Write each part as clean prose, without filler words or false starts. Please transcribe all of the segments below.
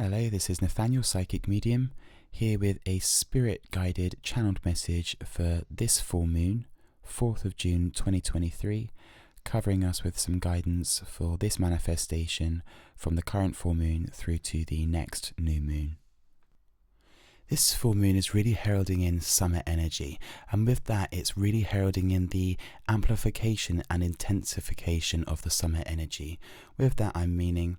Hello, this is Nathaniel, Psychic Medium, here with a spirit-guided channeled message for this full moon, 4th of June 2023, covering us with some guidance for this manifestation from the current full moon through to the next new moon. This full moon is really heralding in summer energy, and with that it's really heralding in the amplification and intensification of the summer energy. With that I'm meaning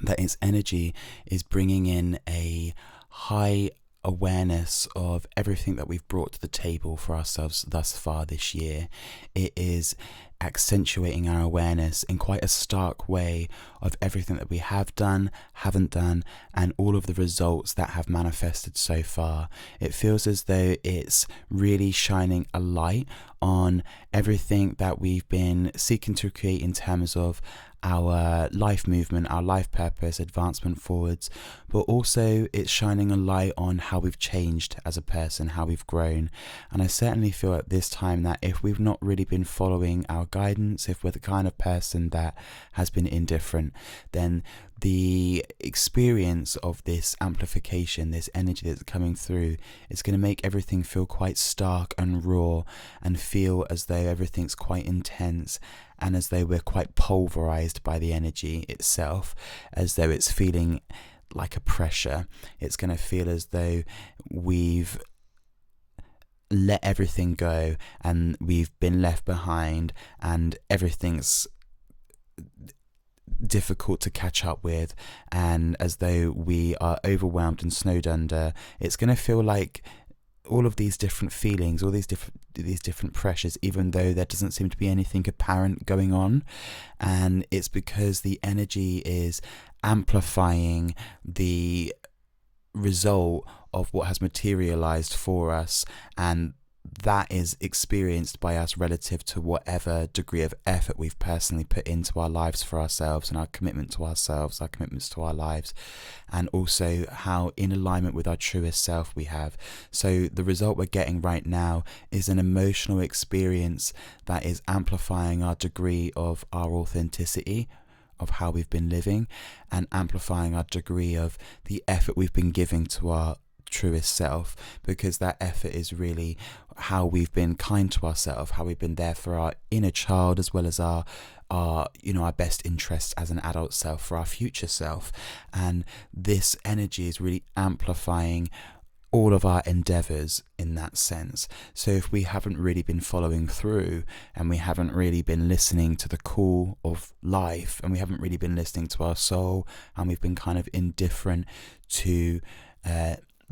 that its energy is bringing in a high awareness of everything that we've brought to the table for ourselves thus far this year. It is accentuating our awareness in quite a stark way of everything that we have done, haven't done, and all of the results that have manifested so far. It feels as though it's really shining a light on everything that we've been seeking to create in terms of our life movement, our life purpose, advancement forwards, but also it's shining a light on how we've changed as a person, how we've grown. And I certainly feel at this time that if we've not really been following our guidance, if we're the kind of person that has been indifferent, then the experience of this amplification, this energy that's coming through, is going to make everything feel quite stark and raw and feel as though everything's quite intense and as though we're quite pulverized by the energy itself, as though it's feeling like a pressure. It's going to feel as though we've let everything go and we've been left behind and everything's difficult to catch up with, and as though we are overwhelmed and snowed under. It's going to feel like all of these different feelings, all these different pressures, even though there doesn't seem to be anything apparent going on. And it's because the energy is amplifying the result of what has materialized for us, and that is experienced by us relative to whatever degree of effort we've personally put into our lives for ourselves and our commitment to ourselves, our commitments to our lives, and also how in alignment with our truest self we have. So the result we're getting right now is an emotional experience that is amplifying our degree of our authenticity, of how we've been living, and amplifying our degree of the effort we've been giving to our truest self, because that effort is really how we've been kind to ourselves, how we've been there for our inner child as well as our best interests as an adult self, for our future self. And this energy is really amplifying all of our endeavors in that sense. So if we haven't really been following through, and we haven't really been listening to the call of life, and we haven't really been listening to our soul, and we've been kind of indifferent to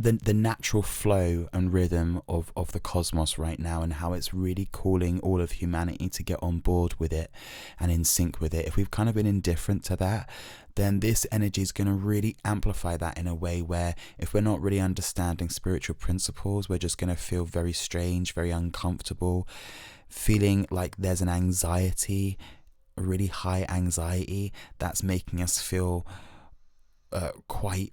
the natural flow and rhythm of the cosmos right now, and how it's really calling all of humanity to get on board with it and in sync with it. If we've kind of been indifferent to that, then this energy is going to really amplify that in a way where if we're not really understanding spiritual principles, we're just going to feel very strange, very uncomfortable, feeling like there's an anxiety, a really high anxiety that's making us feel quite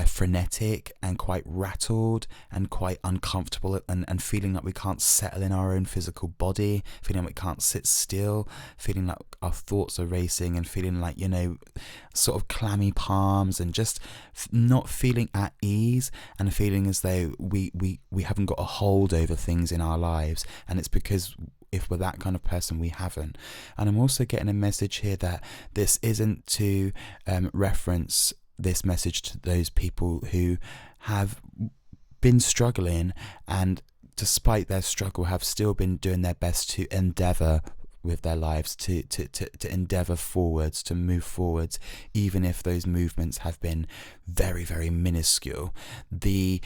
frenetic and quite rattled and quite uncomfortable, and feeling like we can't settle in our own physical body, feeling like we can't sit still, feeling like our thoughts are racing, and feeling like, sort of clammy palms, and just not feeling at ease, and feeling as though we haven't got a hold over things in our lives. And it's because if we're that kind of person, we haven't. And I'm also getting a message here that this isn't to reference this message to those people who have been struggling, and despite their struggle have still been doing their best to endeavor with their lives, to endeavor forwards, to move forwards, even if those movements have been very, very minuscule. The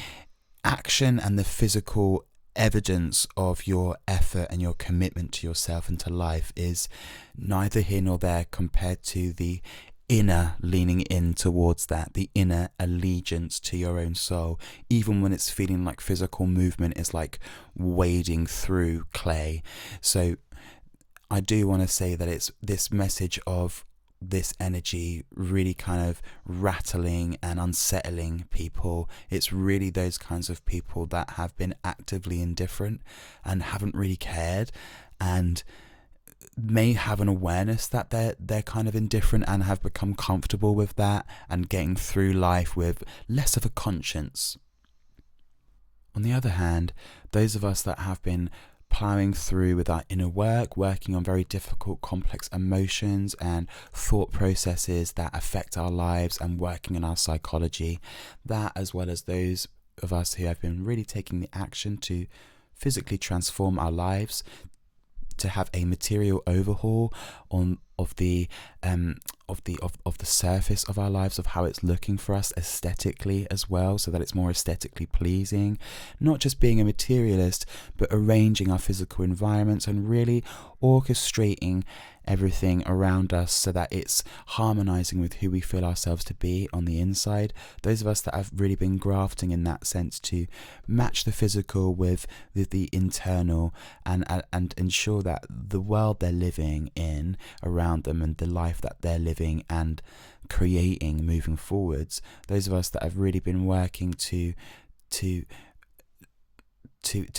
action and the physical evidence of your effort and your commitment to yourself and to life is neither here nor there compared to the inner leaning in towards that, the inner allegiance to your own soul, even when it's feeling like physical movement is like wading through clay. So I do want to say that it's this message of this energy really kind of rattling and unsettling people. It's really those kinds of people that have been actively indifferent and haven't really cared, and may have an awareness that they're kind of indifferent and have become comfortable with that and getting through life with less of a conscience. On the other hand, those of us that have been plowing through with our inner work, working on very difficult, complex emotions and thought processes that affect our lives and working on our psychology, that as well as those of us who have been really taking the action to physically transform our lives, to have a material overhaul of the surface of our lives, of how it's looking for us aesthetically as well, so that it's more aesthetically pleasing. Not just being a materialist, but arranging our physical environments and really orchestrating everything around us so that it's harmonizing with who we feel ourselves to be on the inside. Those of us that have really been grafting in that sense to match the physical with the internal and ensure that the world they're living in around them and the life that they're living and creating moving forwards, those of us that have really been working to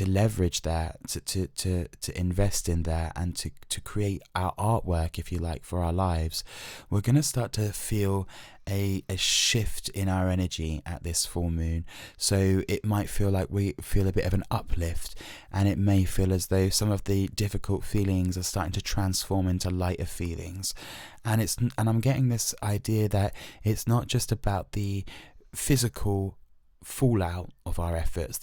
leverage that, to invest in that, and to create our artwork, if you like, for our lives, we're going to start to feel a shift in our energy at this full moon. So it might feel like we feel a bit of an uplift, and it may feel as though some of the difficult feelings are starting to transform into lighter feelings. And I'm getting this idea that it's not just about the physical fallout of our efforts,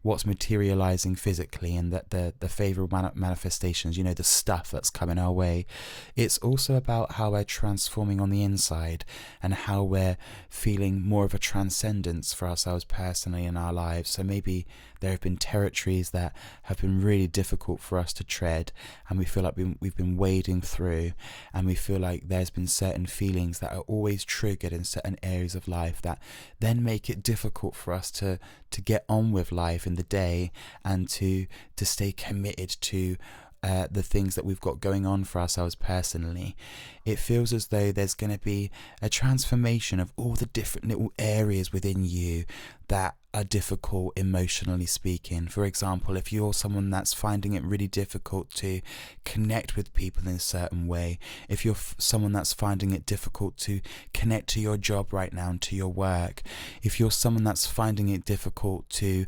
what's materializing physically, and that the favorable manifestations, the stuff that's coming our way. It's also about how we're transforming on the inside and how we're feeling more of a transcendence for ourselves personally in our lives. So maybe there have been territories that have been really difficult for us to tread, and we feel like we've been wading through, and we feel like there's been certain feelings that are always triggered in certain areas of life that then make it difficult for us to get on with life in the day and to stay committed to the things that we've got going on for ourselves personally. It feels as though there's going to be a transformation of all the different little areas within you that are difficult emotionally speaking. For example, if you're someone that's finding it really difficult to connect with people in a certain way, if you're someone that's finding it difficult to connect to your job right now and to your work, if you're someone that's finding it difficult to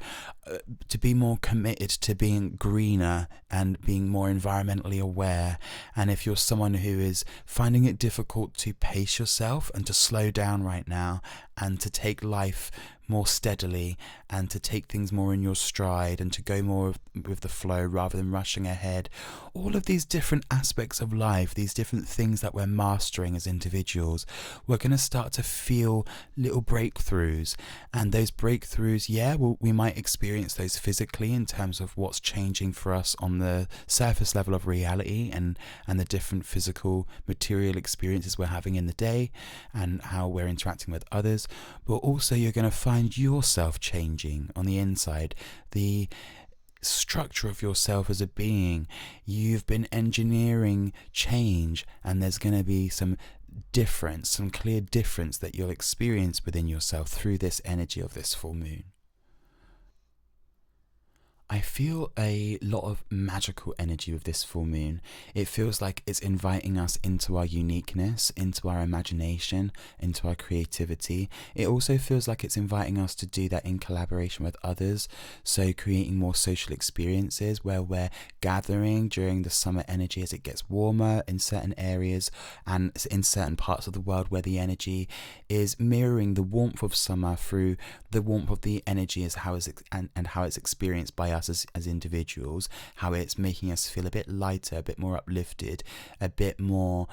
be more committed to being greener and being more environmentally aware, and if you're someone who is finding it difficult to pace yourself and to slow down right now and to take life more steadily and to take things more in your stride and to go more with the flow rather than rushing ahead, all of these different aspects of life, these different things that we're mastering as individuals, we're going to start to feel little breakthroughs. And those breakthroughs, we might experience those physically in terms of what's changing for us on the surface level of reality and the different physical material experiences we're having in the day and how we're interacting with others. But also you're going to find yourself changing on the inside, the structure of yourself as a being. You've been engineering change, and there's going to be some clear difference that you'll experience within yourself through this energy of this full moon. I feel a lot of magical energy with this full moon. It feels like it's inviting us into our uniqueness, into our imagination, into our creativity. It also feels like it's inviting us to do that in collaboration with others, so creating more social experiences where we're gathering during the summer energy as it gets warmer in certain areas and in certain parts of the world where the energy is mirroring the warmth of summer through the warmth of the energy and how it's experienced by us as individuals, how it's making us feel a bit lighter, a bit more uplifted, a bit more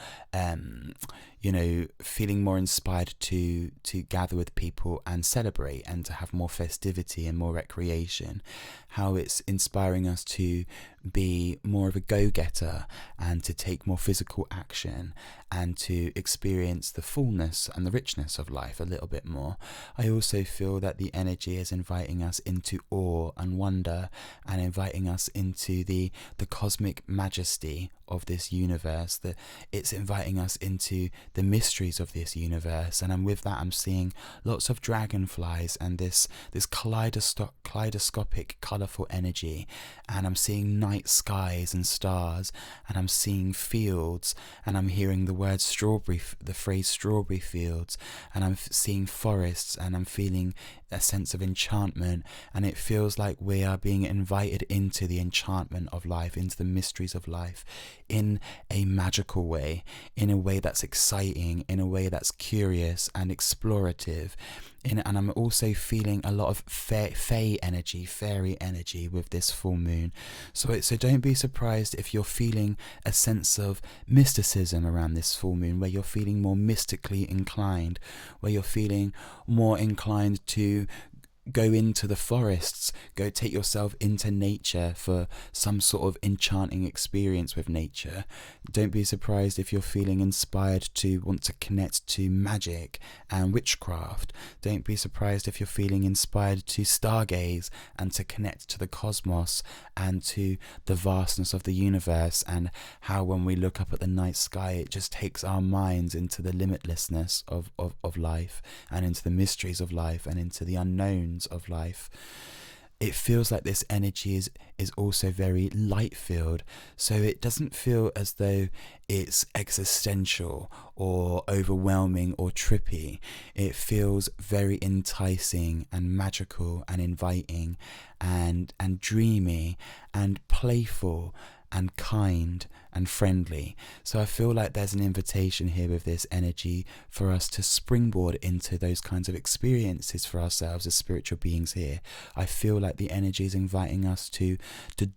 feeling more inspired to gather with people and celebrate and to have more festivity and more recreation, how it's inspiring us to be more of a go-getter and to take more physical action and to experience the fullness and the richness of life a little bit more. I also feel that the energy is inviting us into awe and wonder and inviting us into the cosmic majesty of this universe, that it's inviting us into the mysteries of this universe. And with that, I'm seeing lots of dragonflies and this kaleidoscopic, colourful energy. And I'm seeing night skies and stars, and I'm seeing fields, and I'm hearing the word strawberry, the phrase strawberry fields, and I'm seeing forests, and I'm feeling a sense of enchantment. And it feels like we are being invited into the enchantment of life, into the mysteries of life, in a magical way, in a way that's exciting, in a way that's curious and explorative. And I'm also feeling a lot of fairy energy with this full moon. So don't be surprised if you're feeling a sense of mysticism around this full moon, where you're feeling more mystically inclined, where you're feeling more inclined to go into the forests, go take yourself into nature for some sort of enchanting experience with nature. Don't be surprised if you're feeling inspired to want to connect to magic and witchcraft. Don't be surprised if you're feeling inspired to stargaze and to connect to the cosmos and to the vastness of the universe, and how when we look up at the night sky, it just takes our minds into the limitlessness of life, and into the mysteries of life, and into the unknown of life. It feels like this energy is also very light filled, so it doesn't feel as though it's existential or overwhelming or trippy. It feels very enticing and magical and inviting and dreamy and playful and kind and friendly. So I feel like there's an invitation here with this energy for us to springboard into those kinds of experiences for ourselves as spiritual beings here. I feel like the energy is inviting us to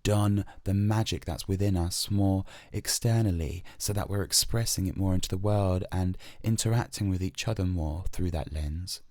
don the magic that's within us more externally, so that we're expressing it more into the world and interacting with each other more through that lens.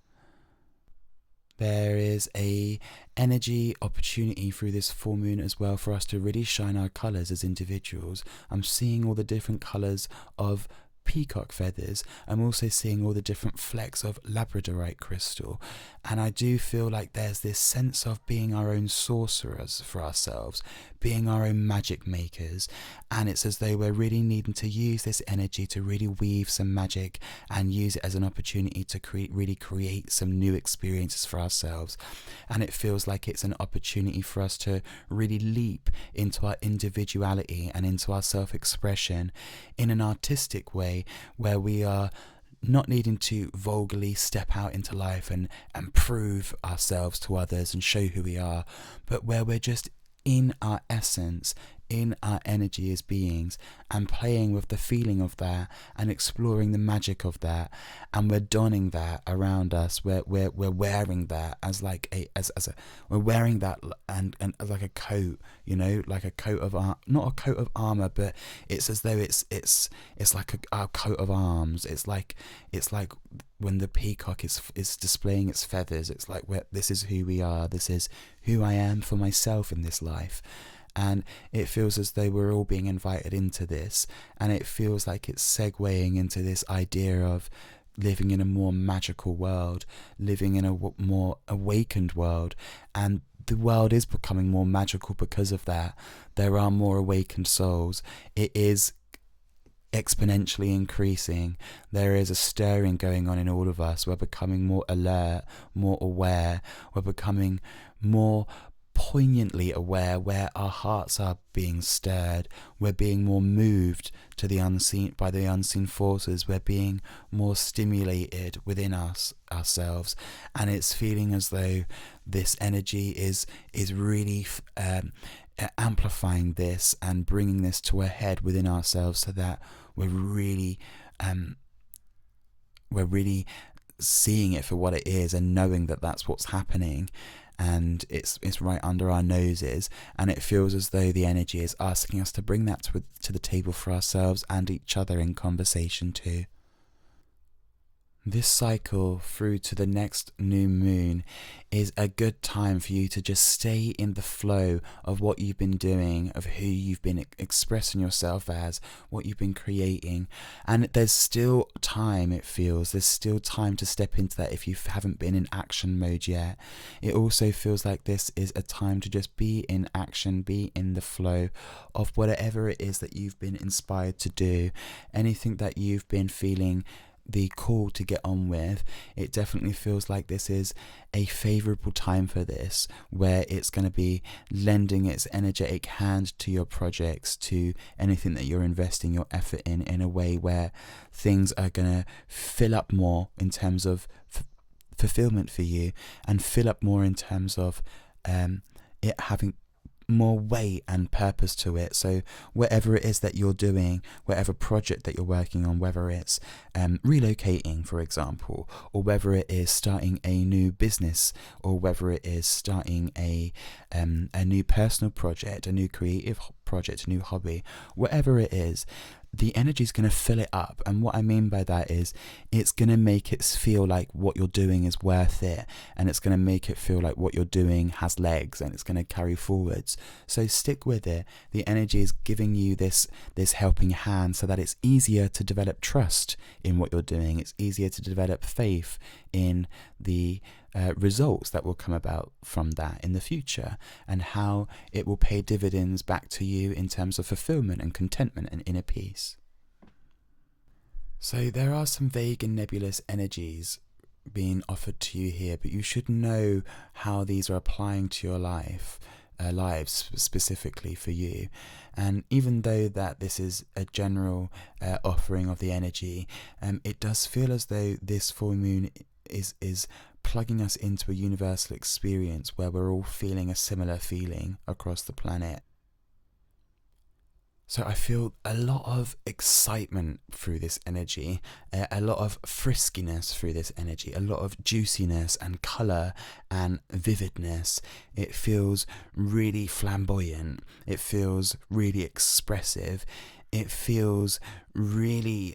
There is a energy opportunity through this full moon as well for us to really shine our colours as individuals. I'm seeing all the different colours of peacock feathers. I'm also seeing all the different flecks of labradorite crystal, and I do feel like there's this sense of being our own sorcerers for ourselves, being our own magic makers, and it's as though we're really needing to use this energy to really weave some magic and use it as an opportunity to create some new experiences for ourselves. And it feels like it's an opportunity for us to really leap into our individuality and into our self-expression in an artistic way, where we are not needing to vulgarly step out into life and prove ourselves to others and show who we are, but where we're just in our essence, in our energy as beings, and playing with the feeling of that and exploring the magic of that, and we're donning that around us. We're wearing that as like we're wearing that and as like a coat, like a coat of not a coat of armor, but it's as though it's like our coat of arms. It's like when the peacock is displaying its feathers. It's like this is who we are. This is who I am for myself in this life. And it feels as though we're all being invited into this, and it feels like it's segueing into this idea of living in a more magical world, living in a more awakened world. And the world is becoming more magical because of that. There are more awakened souls. It is exponentially increasing. There is a stirring going on in all of us. We're becoming more alert, more aware. We're becoming more poignantly aware where our hearts are being stirred. We're being more moved to the unseen by the unseen forces. We're being more stimulated within ourselves, and it's feeling as though this energy is really amplifying this and bringing this to a head within ourselves, so that we're really seeing it for what it is and knowing that that's what's happening. And it's right under our noses, and it feels as though the energy is asking us to bring that to the table for ourselves and each other in conversation too. This cycle through to the next new moon is a good time for you to just stay in the flow of what you've been doing, of who you've been expressing yourself as, what you've been creating. And there's still time, it feels. There's still time to step into that if you haven't been in action mode yet. It also feels like this is a time to just be in action, be in the flow of whatever it is that you've been inspired to do, anything that you've been feeling the call to get on with. It definitely feels like this is a favourable time for this, where it's going to be lending its energetic hand to your projects, to anything that you're investing your effort in a way where things are going to fill up more in terms of fulfillment for you, and fill up more in terms of it having more weight and purpose to it. So whatever it is that you're doing, whatever project that you're working on, whether it's relocating, for example, or whether it is starting a new business, or whether it is starting a new personal project, a new creative project, a new hobby, whatever it is, the energy is going to fill it up. And what I mean by that is it's going to make it feel like what you're doing is worth it, and it's going to make it feel like what you're doing has legs and it's going to carry forwards. So stick with it. The energy is giving you this helping hand so that it's easier to develop trust in what you're doing. It's easier to develop faith in the results that will come about from that in the future, and how it will pay dividends back to you in terms of fulfillment and contentment and inner peace. So there are some vague and nebulous energies being offered to you here, but you should know how these are applying to your lives specifically for you. And even though that this is a general offering of the energy, it does feel as though this full moon is plugging us into a universal experience where we're all feeling a similar feeling across the planet. So I feel a lot of excitement through this energy, a lot of friskiness through this energy, a lot of juiciness and colour and vividness. It feels really flamboyant. It feels really expressive. It feels really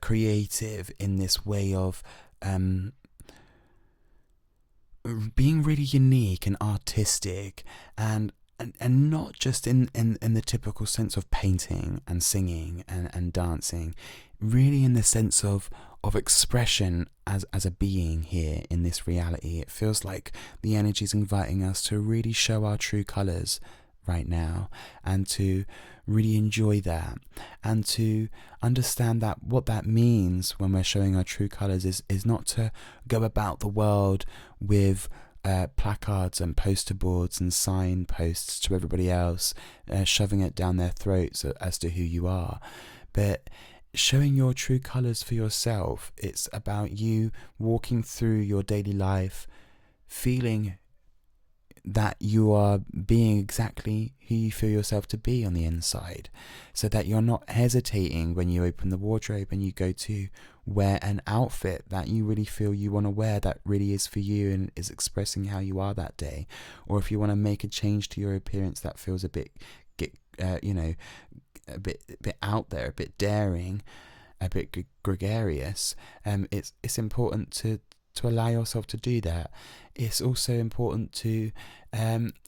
creative in this way of being really unique and artistic, and not just in the typical sense of painting and singing and dancing, really in the sense of expression as a being here in this reality. It feels like the energy is inviting us to really show our true colours right now, and to really enjoy that, and to understand that what that means when we're showing our true colours is not to go about the world with placards and poster boards and signposts to everybody else, shoving it down their throats as to who you are, but showing your true colours for yourself. It's about you walking through your daily life, feeling that you are being exactly who you feel yourself to be on the inside, so that you're not hesitating when you open the wardrobe and you go to wear an outfit that you really feel you want to wear, that really is for you and is expressing how you are that day. Or if you want to make a change to your appearance that feels a bit a bit out there, a bit daring, a bit gregarious, it's important to allow yourself to do that. It's also important to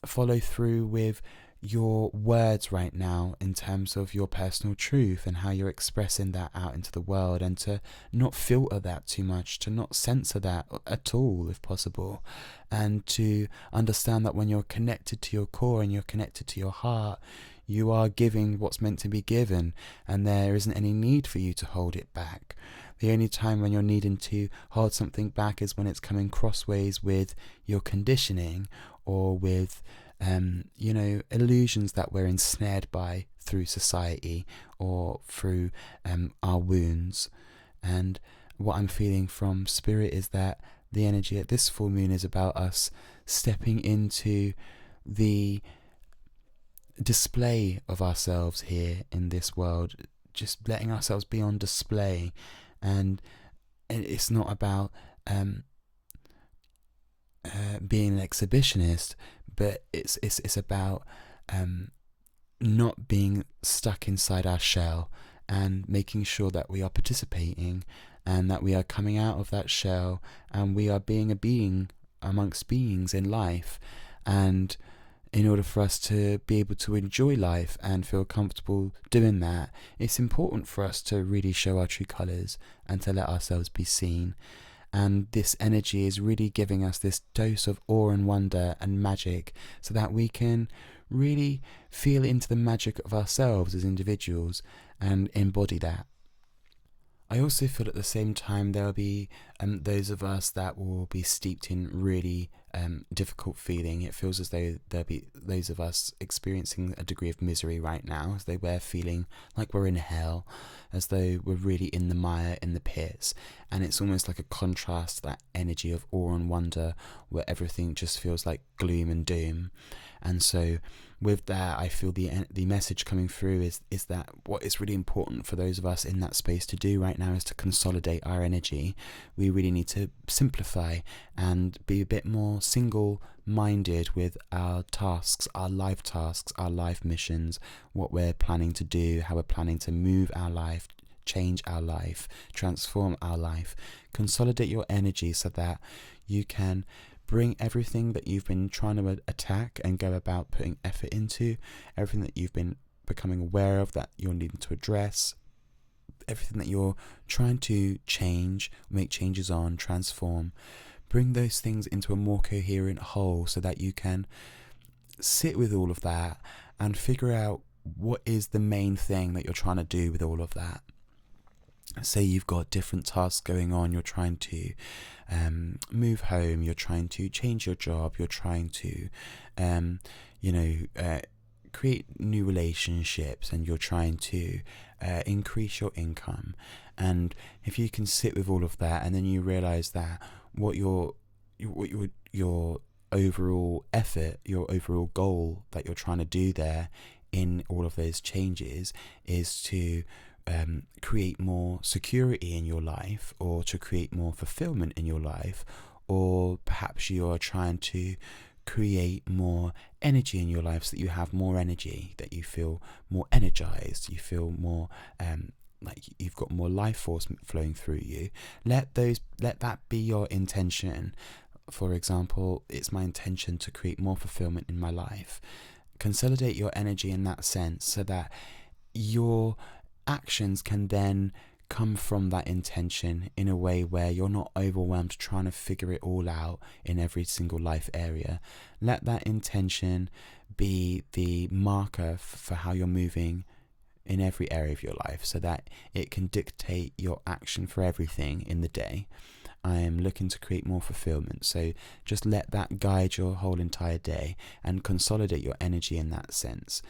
follow through with your words right now in terms of your personal truth and how you're expressing that out into the world, and to not filter that too much, to not censor that at all if possible, and to understand that when you're connected to your core and you're connected to your heart, you are giving what's meant to be given, and there isn't any need for you to hold it back. The only time when you're needing to hold something back is when it's coming crossways with your conditioning, or with illusions that we're ensnared by through society, or through our wounds. And what I'm feeling from Spirit is that the energy at this full moon is about us stepping into the display of ourselves here in this world, just letting ourselves be on display. And it's not about being an exhibitionist, but it's about not being stuck inside our shell, and making sure that we are participating and that we are coming out of that shell, and we are being a being amongst beings in life. And in order for us to be able to enjoy life and feel comfortable doing that, it's important for us to really show our true colours and to let ourselves be seen. And this energy is really giving us this dose of awe and wonder and magic, so that we can really feel into the magic of ourselves as individuals and embody that. I also feel at the same time there will be those of us that will be steeped in really difficult feeling. It feels as though there'll be those of us experiencing a degree of misery right now, as though we're feeling like we're in hell, as though we're really in the mire, in the pits. And it's almost like a contrast to that energy of awe and wonder, where everything just feels like gloom and doom. And so with that, I feel the message coming through is that what is really important for those of us in that space to do right now is to consolidate our energy. We really need to simplify and be a bit more single-minded with our tasks, our life missions, what we're planning to do, how we're planning to move our life, change our life, transform our life. Consolidate your energy so that you can bring everything that you've been trying to attack and go about putting effort into, everything that you've been becoming aware of that you're needing to address, everything that you're trying to change, make changes on, transform. Bring those things into a more coherent whole so that you can sit with all of that and figure out what is the main thing that you're trying to do with all of that. Say you've got different tasks going on, you're trying to move home, you're trying to change your job, you're trying to create new relationships, and you're trying to increase your income. And if you can sit with all of that, and then you realize that what your overall effort, your overall goal that you're trying to do there in all of those changes is to create more security in your life, or to create more fulfillment in your life, or perhaps you're trying to create more energy in your life so that you have more energy, that you feel more energized, you feel more like you've got more life force flowing through you. Let that be your intention. For example, it's my intention to create more fulfillment in my life. Consolidate your energy in that sense so that your actions can then come from that intention in a way where you're not overwhelmed trying to figure it all out in every single life area. Let that intention be the marker for how you're moving in every area of your life, so that it can dictate your action for everything in the day. I am looking to create more fulfillment, so just let that guide your whole entire day and consolidate your energy in that sense.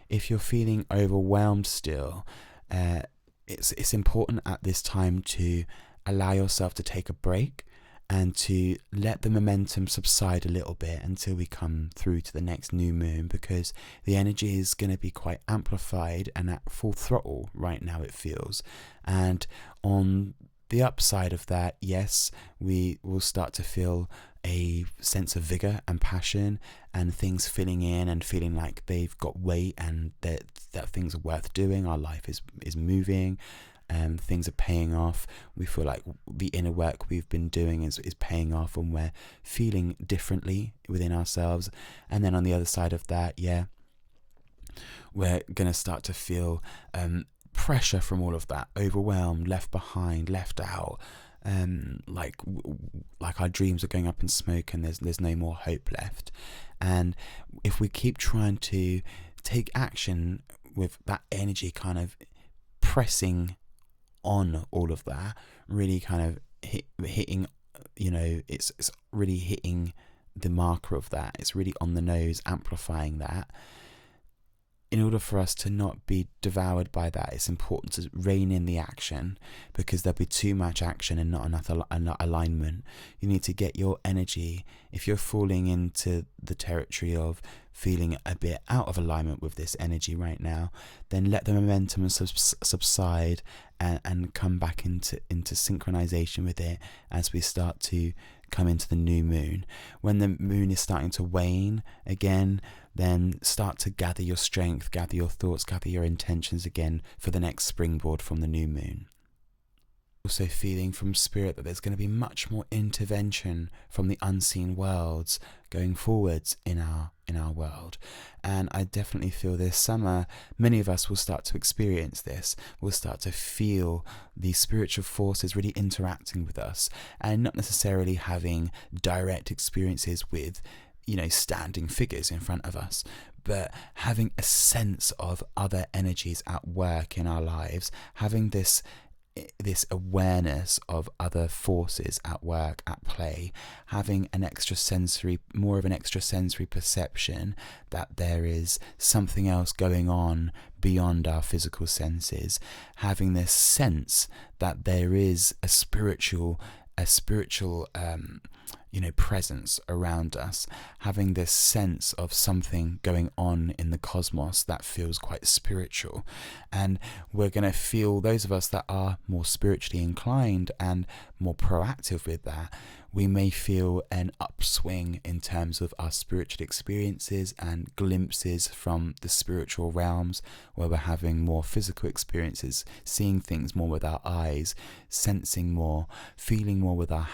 If you're feeling overwhelmed still, it's important at this time to allow yourself to take a break and to let the momentum subside a little bit until we come through to the next new moon, because the energy is going to be quite amplified and at full throttle right now, it feels. And on the upside of that, yes, we will start to feel a sense of vigor and passion, and things filling in and feeling like they've got weight, and that things are worth doing. Our life is moving, things are paying off. We feel like the inner work we've been doing is paying off, and we're feeling differently within ourselves. And then on the other side of that, we're going to start to feel pressure from all of that, overwhelmed, left behind, left out, like our dreams are going up in smoke and there's no more hope left. And if we keep trying to take action with that energy kind of pressing on all of that, really kind of hitting, it's really hitting the marker of that, it's really on the nose, amplifying that. In order for us to not be devoured by that, it's important to rein in the action, because there'll be too much action and not enough alignment. You need to get your energy. If you're falling into the territory of feeling a bit out of alignment with this energy right now, then let the momentum subside and come back into synchronization with it as we start to come into the new moon. When the moon is starting to wane again, then start to gather your strength, gather your thoughts, gather your intentions again for the next springboard from the new moon. Also feeling from spirit that there's going to be much more intervention from the unseen worlds going forwards in our world. And I definitely feel this summer many of us will start to experience this. We'll start to feel these spiritual forces really interacting with us, and not necessarily having direct experiences with, you know, standing figures in front of us, but having a sense of other energies at work in our lives, having this awareness of other forces at work, at play, having more of an extrasensory perception that there is something else going on beyond our physical senses, having this sense that there is a spiritual presence around us, having this sense of something going on in the cosmos that feels quite spiritual. And we're going to feel, those of us that are more spiritually inclined and more proactive with that, we may feel an upswing in terms of our spiritual experiences and glimpses from the spiritual realms, where we're having more physical experiences, seeing things more with our eyes, sensing more, feeling more with our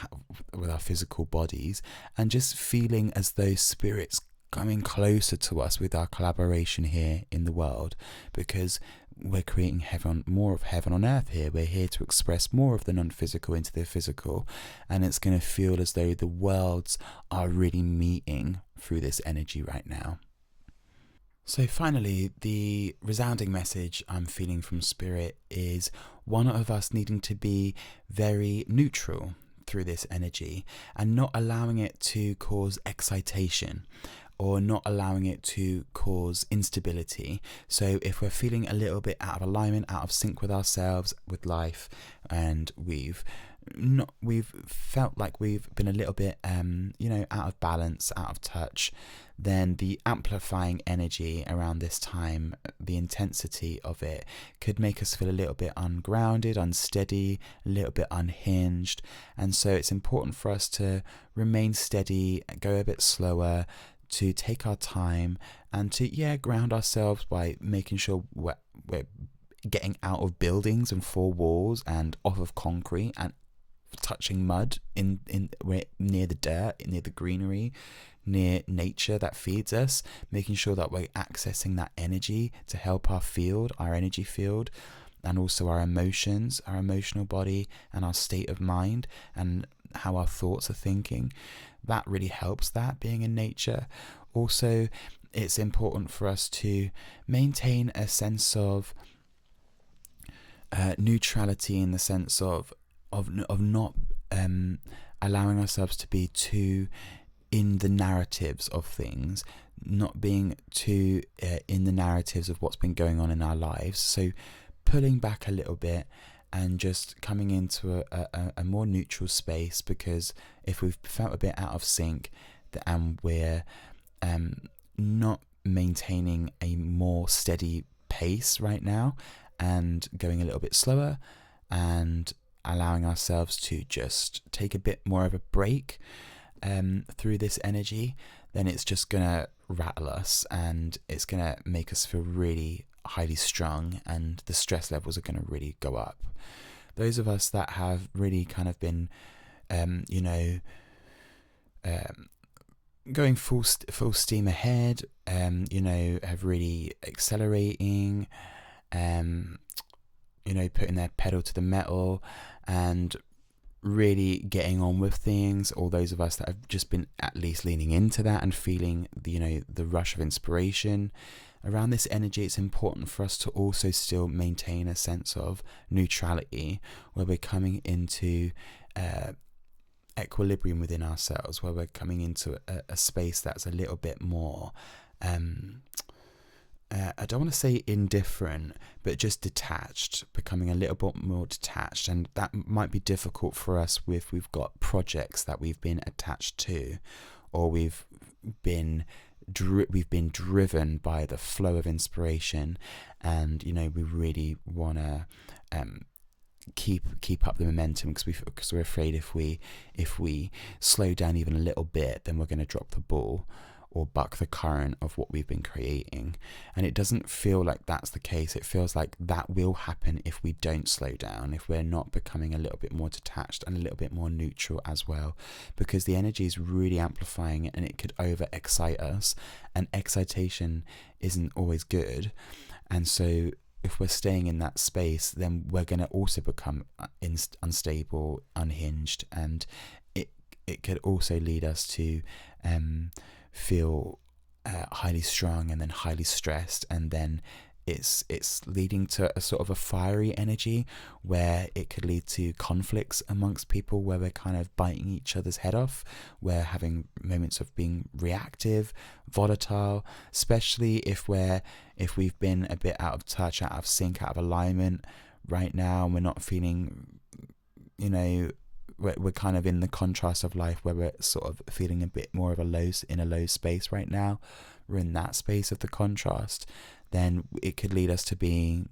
physical bodies, and just feeling as though spirits coming closer to us with our collaboration here in the world, because we're creating more of heaven on earth here. We're here to express more of the non-physical into the physical, and it's going to feel as though the worlds are really meeting through this energy right now. So finally, the resounding message I'm feeling from Spirit is one of us needing to be very neutral through this energy and not allowing it to cause excitation, or not allowing it to cause instability. So if we're feeling a little bit out of alignment, out of sync with ourselves, with life, and we've felt like we've been a little bit out of balance, out of touch, then the amplifying energy around this time, the intensity of it, could make us feel a little bit ungrounded, unsteady, a little bit unhinged. And so it's important for us to remain steady, go a bit slower, to take our time, and to ground ourselves by making sure we're getting out of buildings and four walls and off of concrete and touching mud in near the dirt, near the greenery, near nature that feeds us, making sure that we're accessing that energy to help our energy field, and also our emotions, our emotional body, and our state of mind, and how our thoughts are thinking. That really helps, that being in nature. Also, it's important for us to maintain a sense of neutrality, in the sense of not allowing ourselves to be too in the narratives of things, not being too in the narratives of what's been going on in our lives. So pulling back a little bit and just coming into a more neutral space, because if we've felt a bit out of sync and we're not maintaining a more steady pace right now, and going a little bit slower and allowing ourselves to just take a bit more of a break through this energy, then it's just gonna rattle us, and it's gonna make us feel really highly strung, and the stress levels are going to really go up. Those of us that have really kind of been going full steam ahead, have really accelerating, putting their pedal to the metal and really getting on with things, or those of us that have just been at least leaning into that and feeling the rush of inspiration around this energy, it's important for us to also still maintain a sense of neutrality, where we're coming into equilibrium within ourselves, where we're coming into a space that's a little bit more I don't want to say indifferent, but just detached, becoming a little bit more detached. And that might be difficult for us if we've got projects that we've been attached to, or we've been driven by the flow of inspiration, and we really want to keep up the momentum, because we're afraid if we slow down even a little bit, then we're going to drop the ball. or buck the current of what we've been creating. And it doesn't feel like that's the case. It feels like that will happen if we don't slow down, if we're not becoming a little bit more detached and a little bit more neutral as well, because the energy is really amplifying it and it could over excite us, and excitation isn't always good. And so if we're staying in that space, then we're going to also become unstable, unhinged, and it could also lead us to feel highly strung and then highly stressed, and then it's leading to a sort of a fiery energy where it could lead to conflicts amongst people, where we're kind of biting each other's head off, we're having moments of being reactive, volatile, especially if we've been a bit out of touch, out of sync, out of alignment right now, and we're not feeling, we're kind of in the contrast of life where we're sort of feeling a bit more of a low space right now. We're in that space of the contrast. Then it could lead us to being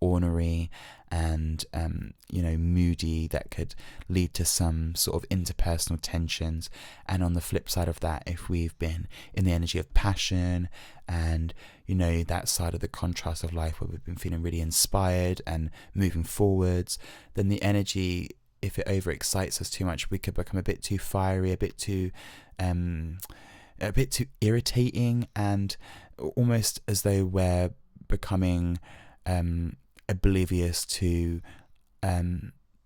ornery and moody. That could lead to some sort of interpersonal tensions. And on the flip side of that, if we've been in the energy of passion and that side of the contrast of life where we've been feeling really inspired and moving forwards, then the energy, if it overexcites us too much, we could become a bit too fiery, a bit too irritating, and almost as though we're becoming oblivious to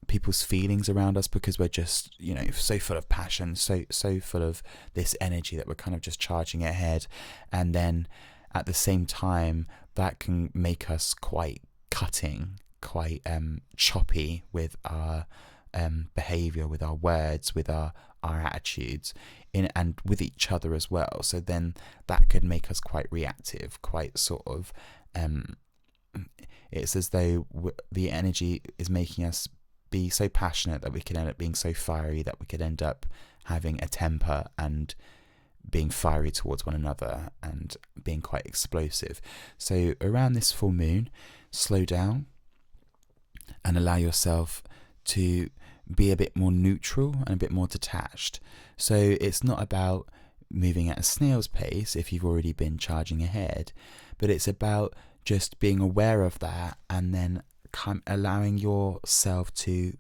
people's feelings around us, because we're just so full of passion, so full of this energy that we're kind of just charging ahead. And then at the same time, that can make us quite cutting, quite choppy with our behavior, with our words, with our attitudes, and with each other as well. So then that could make us quite reactive, quite sort of it's as though the energy is making us be so passionate that we could end up being so fiery that we could end up having a temper and being fiery towards one another and being quite explosive. So around this full moon, slow down and allow yourself to be a bit more neutral and a bit more detached. So it's not about moving at a snail's pace if you've already been charging ahead, but it's about just being aware of that and then allowing yourself to,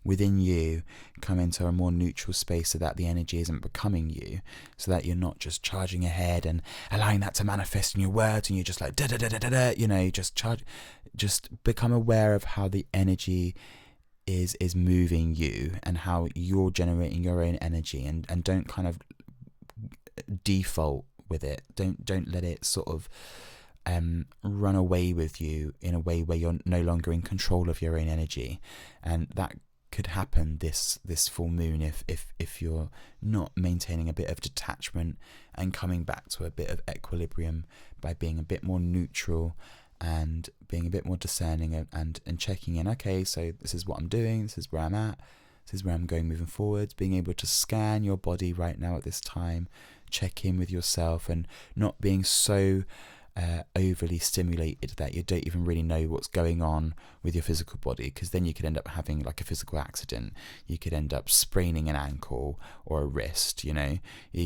within you, come into a more neutral space so that the energy isn't becoming you, so that you're not just charging ahead and allowing that to manifest in your words and you're just like just become aware of how the energy is moving you and how you're generating your own energy, and don't kind of default with it. Don't let it sort of run away with you in a way where you're no longer in control of your own energy. And that could happen this full moon if you're not maintaining a bit of detachment and coming back to a bit of equilibrium by being a bit more neutral and being a bit more discerning and checking in. Okay, so this is what I'm doing, this is where I'm at, this is where I'm going moving forward. Being able to scan your body right now at this time, check in with yourself, and not being so overly stimulated that you don't even really know what's going on with your physical body, because then you could end up having like a physical accident. You could end up spraining an ankle or a wrist, you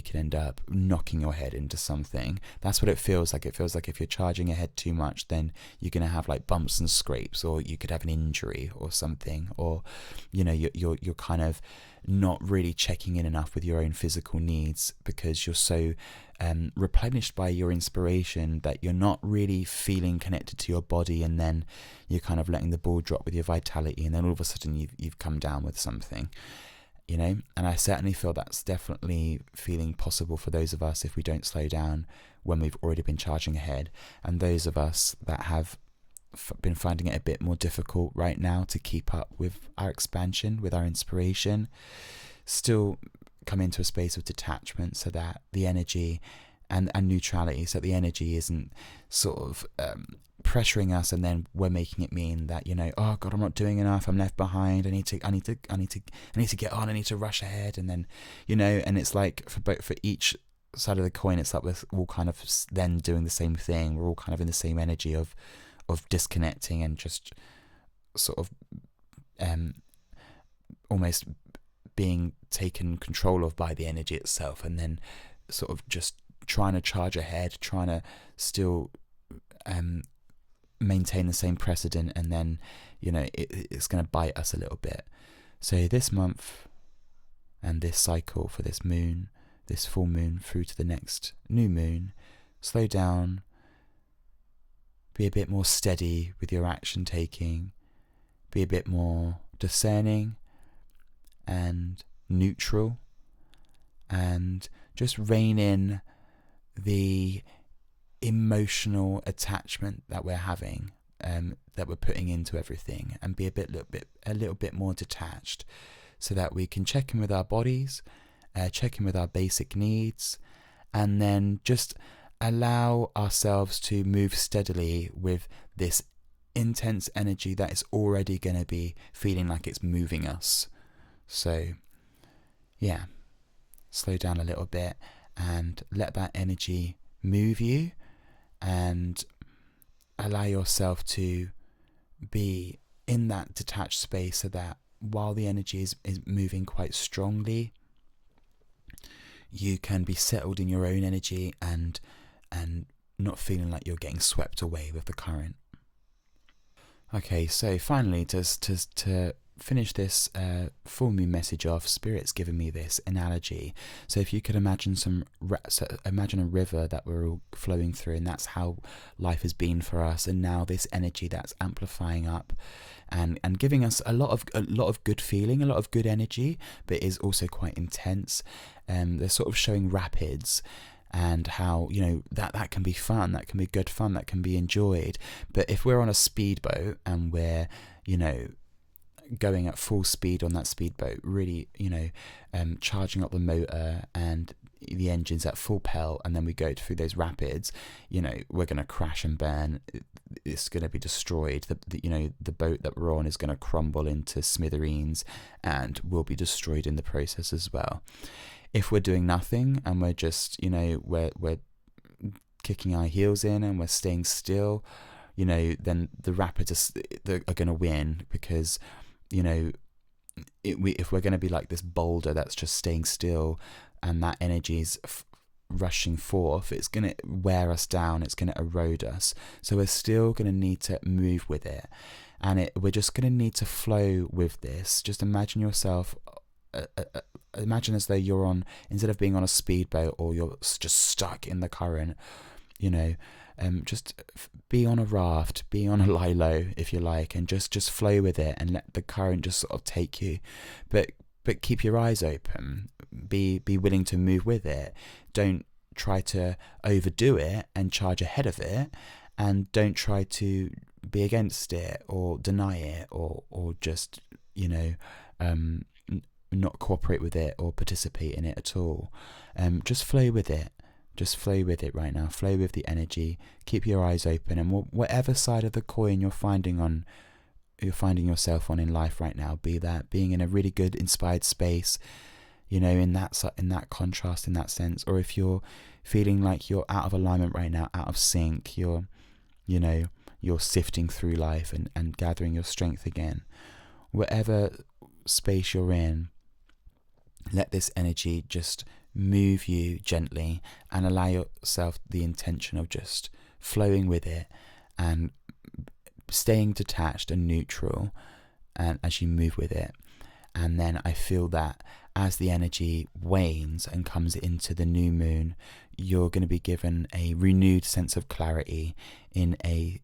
could end up knocking your head into something. That's what it feels like. It feels like if you're charging ahead too much, then you're going to have like bumps and scrapes, or you could have an injury or something, or you're kind of not really checking in enough with your own physical needs because you're so replenished by your inspiration that you're not really feeling connected to your body, and then you're kind of letting the ball drop with your vitality, and then all of a sudden you've come down with something, and I certainly feel that's definitely feeling possible for those of us if we don't slow down when we've already been charging ahead, and those of us that have been finding it a bit more difficult right now to keep up with our expansion, with our inspiration, still come into a space of detachment so that the energy and neutrality, so the energy isn't sort of pressuring us, and then we're making it mean that oh god, I'm not doing enough, I'm left behind, I need to get on, I need to rush ahead, and then and it's like for each side of the coin, it's like we're all kind of then doing the same thing. We're all kind of in the same energy of disconnecting and just sort of almost being taken control of by the energy itself, and then sort of just trying to charge ahead, trying to still maintain the same precedent, and then it's going to bite us a little bit. So this month and this cycle for this moon, this full moon through to the next new moon, slow down, be a bit more steady with your action taking, be a bit more discerning and neutral, and just rein in the emotional attachment that we're having, that we're putting into everything, and be a little bit more detached, so that we can check in with our bodies, check in with our basic needs, and then just allow ourselves to move steadily with this intense energy that is already going to be feeling like it's moving us. So yeah, slow down a little bit and let that energy move you, and allow yourself to be in that detached space, so that while the energy is moving quite strongly, you can be settled in your own energy and not feeling like you're getting swept away with the current. Okay, so finally, to finish this full moon message off, Spirit's given me this analogy. So if you could imagine imagine a river that we're all flowing through, and that's how life has been for us, and now this energy that's amplifying up and giving us a lot of good feeling, a lot of good energy, but is also quite intense. They're sort of showing rapids, and how that can be fun, that can be good fun, that can be enjoyed. But if we're on a speedboat and we're going at full speed on that speedboat, really charging up the motor and the engine's at full pelt, and then we go through those rapids, we're going to crash and burn. It's going to be destroyed. The boat that we're on is going to crumble into smithereens, and we'll be destroyed in the process as well. If we're doing nothing and we're just we're kicking our heels in and we're staying still, then the rapids are going to win, because if we're going to be like this boulder that's just staying still, and that energy is rushing forth, it's going to wear us down, it's going to erode us. So we're still going to need to move with it, and we're just going to need to flow with this. Just imagine yourself, imagine as though you're on, instead of being on a speedboat or you're just stuck in the current, just be on a raft, be on a lilo if you like, and just flow with it and let the current just sort of take you. But keep your eyes open, be willing to move with it. Don't try to overdo it and charge ahead of it, and don't try to be against it or deny it or just not cooperate with it or participate in it at all. Just flow with it. Just flow with it right now. Flow with the energy. Keep your eyes open, and whatever side of the coin you're finding yourself on in life right now, be that being in a really good inspired space, in that contrast, in that sense, or if you're feeling like you're out of alignment right now, out of sync, you're sifting through life and gathering your strength again. Whatever space you're in, let this energy just move you gently, and allow yourself the intention of just flowing with it and staying detached and neutral, and as you move with it. And then I feel that as the energy wanes and comes into the new moon, you're going to be given a renewed sense of clarity in a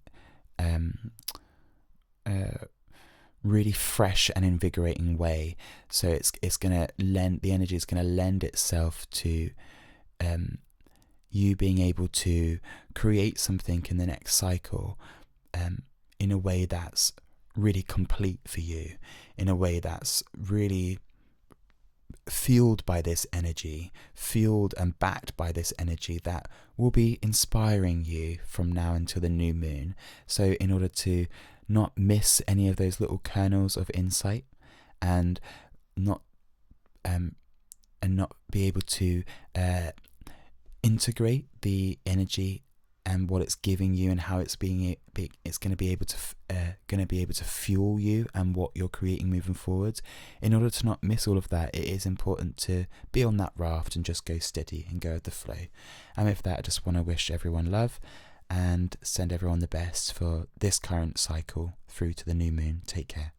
really fresh and invigorating way. So it's going to the energy is going to lend itself to you being able to create something in the next cycle, in a way that's really complete for you, in a way that's really fueled by this energy, fueled and backed by this energy that will be inspiring you from now until the new moon. So in order to not miss any of those little kernels of insight, and not be able to integrate the energy and what it's giving you, and how it's going to be able to fuel you and what you're creating moving forward. In order to not miss all of that, it is important to be on that raft and just go steady and go with the flow. And with that, I just want to wish everyone love and send everyone the best for this current cycle through to the new moon. Take care.